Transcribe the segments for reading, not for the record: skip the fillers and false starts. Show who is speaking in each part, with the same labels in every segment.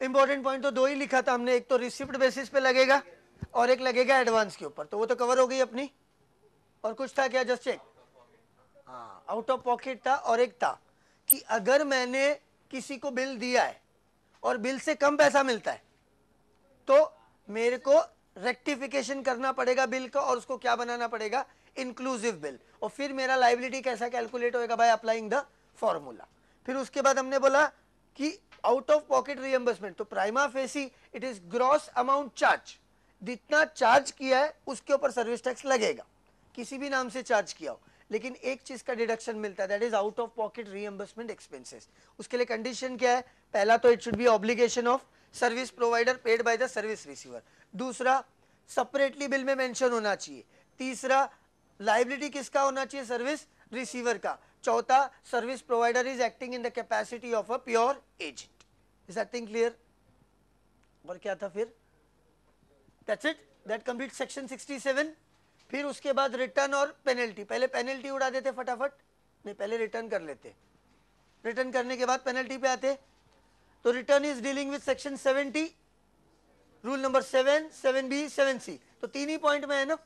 Speaker 1: Important point तो दो ही लिखा था हमने, एक तो रिसिप्ट बेसिस पे लगेगा और एक लगेगा एडवांस के ऊपर, तो वो तो कवर हो गई अपनी। और कुछ था क्या, जस्ट चेक? हाँ, आउट ऑफ पॉकेट था, और एक था कि अगर मैंने किसी को बिल दिया है और बिल से कम पैसा मिलता है तो मेरे को रेक्टिफिकेशन करना पड़ेगा बिल का, और उसको क्या बनाना पड़ेगा, इंक्लूसिव बिल। और फिर मेरा लाइबिलिटी कैसा कैलकुलेट होएगा, बाय अप्लाइंग द फॉर्मूला। फिर उसके बाद हमने बोला कि आउट ऑफ पॉकेट रिएम्बर्समेंट, तो prima facie it is gross amount charge, जितना चार्ज किया है उसके ऊपर सर्विस टैक्स लगेगा, किसी भी नाम से चार्ज किया हो, लेकिन एक चीज का डिडक्शन मिलता है, that is out of pocket reimbursement expenses. उसके लिए कंडीशन क्या है, पहला तो it should be obligation of service provider paid by the service receiver, दूसरा सेपरेटली बिल में मेंशन होना चाहिए, तीसरा लाइबिलिटी किसका होना चाहिए, सर्विस रिसीवर का, चौथा service provider is acting in the capacity of a pure agent. Is that thing clear? और क्या था फिर, that's it, that complete section 67। फिर उसके बाद रिटर्न और पेनल्टी, पहले पेनल्टी उड़ा देते फटाफट, नहीं पहले रिटर्न कर लेते, रिटर्न करने के बाद पेनल्टी पे आते। तो return is dealing with section 70, rule number 7, 7B, 7C, तो तीन ही पॉइंट में है ना।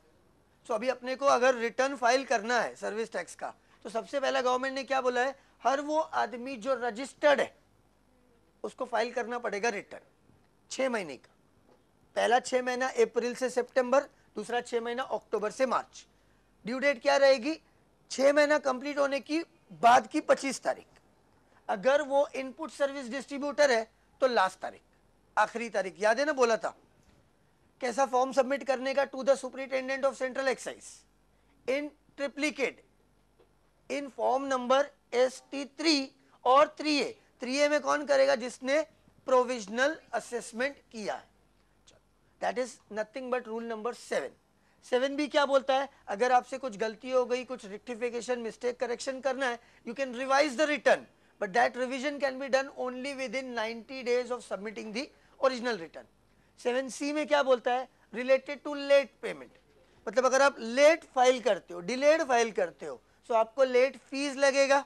Speaker 1: तो अभी अपने को अगर रिटर्न फाइल करना है सर्विस टैक्स का, तो सबसे पहला गवर्नमेंट ने क्या बोला है, हर वो आदमी जो रजिस्टर्ड है उसको फाइल करना पड़ेगा रिटर्न 6 महीने का, पहला 6 महीना अप्रैल से सितंबर, दूसरा 6 महीना अक्टूबर से मार्च। ड्यू डेट क्या रहेगी, 6 महीना कंप्लीट होने की बाद की 25 तारीख। अगर वो इनपुट सर्विस डिस्ट्रीब्यूटर है तो लास्ट तारीख, आखिरी तारीख, याद है ना बोला था। कैसा फॉर्म सबमिट करने का, to the superintendent of central excise in triplicate in form number ST3 और 3A। 3A में कौन करेगा, जिसने प्रोविजनल असेसमेंट किया है, that is nothing but rule number 7। 7B क्या बोलता है, अगर आपसे कुछ गलती हो गई, कुछ रेक्टिफिकेशन मिस्टेक करेक्शन करना है, you can revise the return, but that revision can be done only with in 90 days of submitting the original return. 7C में क्या बोलता है, रिलेटेड टू लेट पेमेंट, मतलब अगर आप लेट फाइल करते हो, डिलेड फाइल करते हो, तो आपको लेट फीस लगेगा,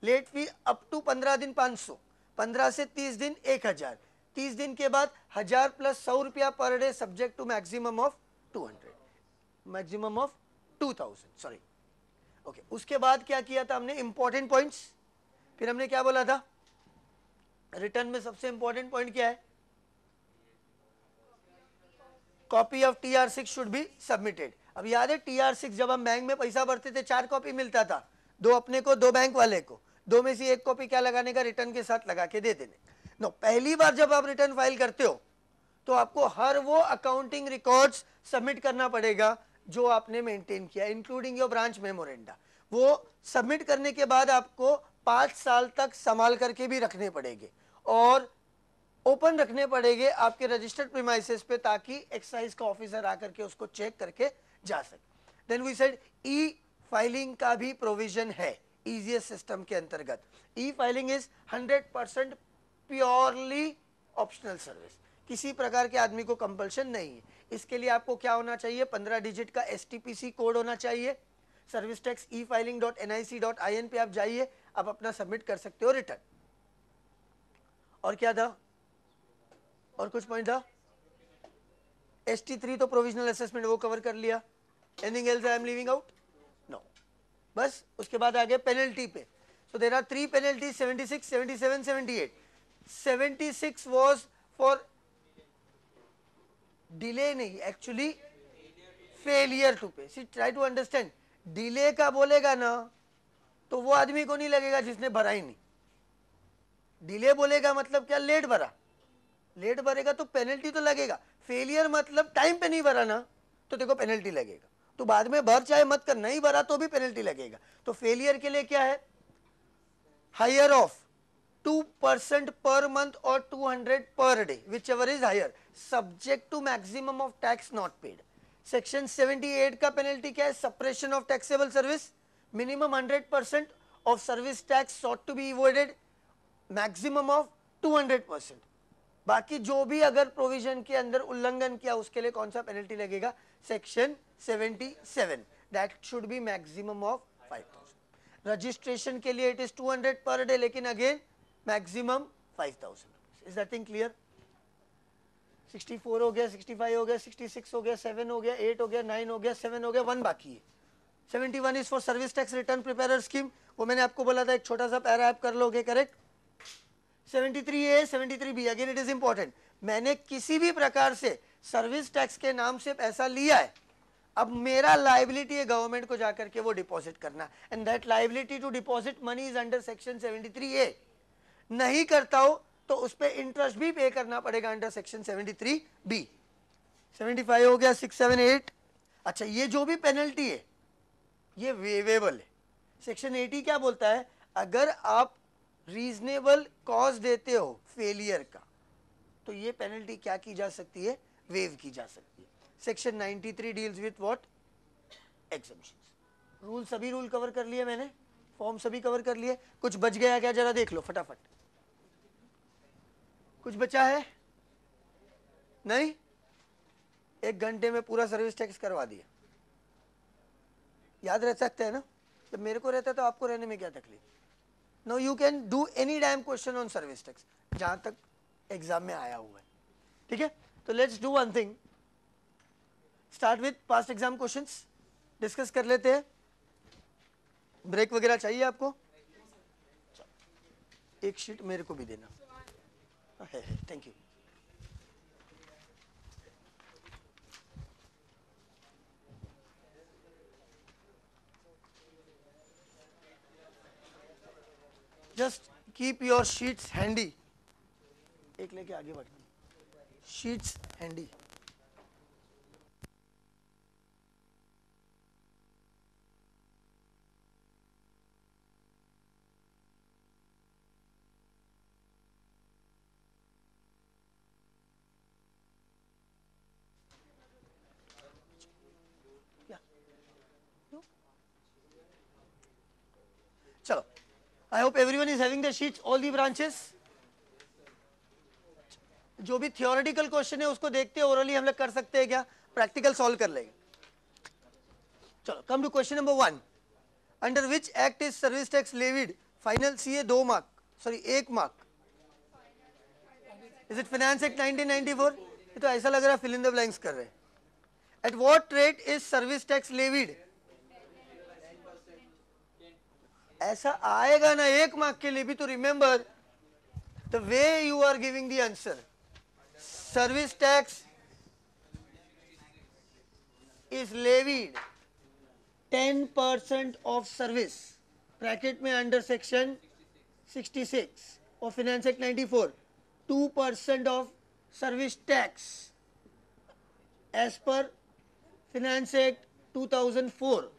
Speaker 1: लेट फी अप टू 15 दिन 500, 15 से 30 दिन 1000, 30 दिन के बाद 1000 प्लस 100 रुपया per day, subject to maximum of 200, maximum of 2000, sorry. Okay, उसके बाद क्या किया था हमने, इंपॉर्टेंट पॉइंट्स। फिर हमने क्या बोला था, रिटर्न में सबसे इंपॉर्टेंट पॉइंट क्या है, copy of TR6 should be submitted. अब याद है TR6 जब हम बैंक में पैसा भरते थे 4 कॉपी मिलता था, 2 अपने को, 2 बैंक वाले को, 2 में से 1 कॉपी क्या लगाने का, रिटर्न के साथ लगा के दे देने। नो, पहली बार जब आप रिटर्न फाइल करते हो तो आपको हर वो अकाउंटिंग रिकॉर्ड्स सबमिट करना पड़ेगा जो आपने मेंटेन किया, इंक्लूडिंग योर ब्रांच मेमोरेंडा। वो सबमिट करने के बाद आपको 5 साल तक संभाल करके भी रखने पड़ेंगे और ओपन रखने पड़ेंगे आपके रजिस्टर्ड प्रीमाइसेस पे, ताकि एक्साइज का ऑफिसर आकर के उसको चेक करके जा सके। Then we said e filing का भी प्रोविजन है ईजीएस सिस्टम के अंतर्गत। E filing is 100% purely optional service, किसी प्रकार के आदमी को कंपल्शन नहीं है। इसके लिए आपको क्या होना चाहिए, 15 डिजिट का STPC कोड होना चाहिए। सर्विस टैक्स efiling.nic.in पे आप जाइए, आप अपना सबमिट कर सकते हो रिटर्न। और क्या था, और कुछ पॉइंट था, ST3 तो प्रोविजनल असेसमेंट वो कवर कर लिया, anything else I am leaving out, no, बस। उसके बाद आ गए पेनल्टी पे। So there are 3 penalty, 76, 77, 78। 76 was for delay, नहीं actually failure to pay. See try to understand, delay का बोलेगा ना तो वो आदमी को नहीं लगेगा जिसने भरा ही नहीं। डिले बोलेगा मतलब क्या, लेट भरा, लेट भरेगा तो पेनल्टी तो लगेगा। फेलियर मतलब टाइम पे नहीं भरा ना तो देखो पेनल्टी लगेगा, तो बाद में भर चाहे मत कर, नहीं भरा तो भी पेनल्टी लगेगा। तो फेलियर के लिए क्या है, हायर ऑफ 2% पर मंथ और 200 पर day, whichever is higher, subject to maximum of tax not paid. Section 78 का पेनल्टी क्या है, suppression of taxable service, minimum 100% of service tax sought to be avoided, maximum of 200%। बाकी जो भी अगर provision के अंदर उल्लंघन किया उसके लिए कौन सा पेनल्टी लगेगा, section 77, that should be maximum of 5000। Registration के लिए इट इज 200 पर डे, लेकिन again maximum 5000। Is that thing clear? 64 हो गया, 65 हो गया, 66 हो गया, 7 हो गया, 8 हो गया, 9 हो गया, 7 हो गया, 1 बाकी है। 71 is for service tax return preparer scheme, वो मैंने आपको बोला था एक छोटा सा पैरा आप कर लोगे, correct. 73A 73B, again it is important, मैंने किसी भी प्रकार से सर्विस टैक्स के नाम से पैसा लिया है, अब मेरा लाइबिलिटी है गवर्नमेंट को जाकर के वो डिपॉजिट करना, and that liability to deposit money is under section 73A। नहीं करता हो तो उस पर इंटरेस्ट भी पे करना पड़ेगा अंडर सेक्शन 73B। 75 हो गया, 6, 7, 8। अच्छा, ये जो भी पेनल्टी है ये वेवेबल है। सेक्शन 80 क्या बोलता है, अगर आप रीजनेबल कॉज देते हो फेलियर का तो ये पेनल्टी क्या की जा सकती है, वेव की जा सकती है। Section 93 deals with what, exemptions. Rule, सभी रूल कवर कर लिए मैंने, फॉर्म सभी कवर कर लिए, कुछ बच गया क्या जरा देख लो फटाफट, कुछ बचा है नहीं? 1 घंटे में पूरा सर्विस टैक्स करवा दिया, याद रह सकते हैं ना? जब मेरे को रहता है तो आपको रहने में क्या तकलीफ। No, you can do any damn question on service tax जहां तक एग्जाम में आया हुआ है, ठीक है। तो let's do one thing, start with past exam questions, discuss कर लेते हैं। ब्रेक वगैरह चाहिए आपको? एक शीट मेरे को भी देना है, thank you. Just keep your sheets handy, एक लेके आगे बढ़, शीट्स हैंडी। चलो, I hope everyone is having the sheets, all the branches. जो भी थियोरेटिकल क्वेश्चन है उसको देखते हैं, ओरली हम लोग कर सकते हैं क्या, प्रैक्टिकल सॉल्व कर लेंगे। चलो, come to question number 1, under which act is service tax levied, final CA 2 mark, sorry 1 mark, is it finance act 1994? ये तो ऐसा लग रहा है फिल इन द ब्लैंक्स कर रहे हैं। At what rate is service tax levied, ऐसा आएगा ना 1 मार्क के लिए भी, तो remember the way you are giving the answer, service tax is levied 10% of service, bracket में under section 66 of Finance Act 94, 2% of service tax as per Finance Act 2004,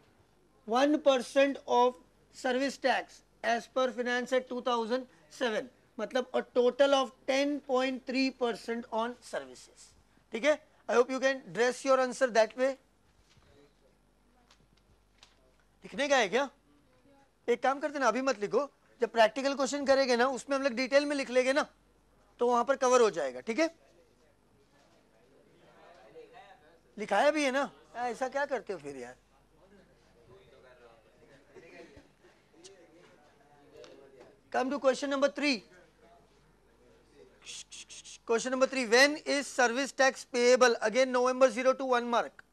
Speaker 1: 1% of service tax as per Finance Act 2007, मतलब a total of 10.3% on services, ठीक है। I hope you can dress your answer that way. लिखने का है क्या? एक काम करते ना, अभी मत लिखो, जब प्रैक्टिकल क्वेश्चन करेंगे ना उसमें हम लोग डिटेल में लिख लेंगे ना, तो वहां पर कवर हो जाएगा, ठीक है। लिखाया भी है ना, ऐसा क्या करते हो फिर यार। Come to question number 3, question number 3, when is service tax payable, again November 0 to 1 mark.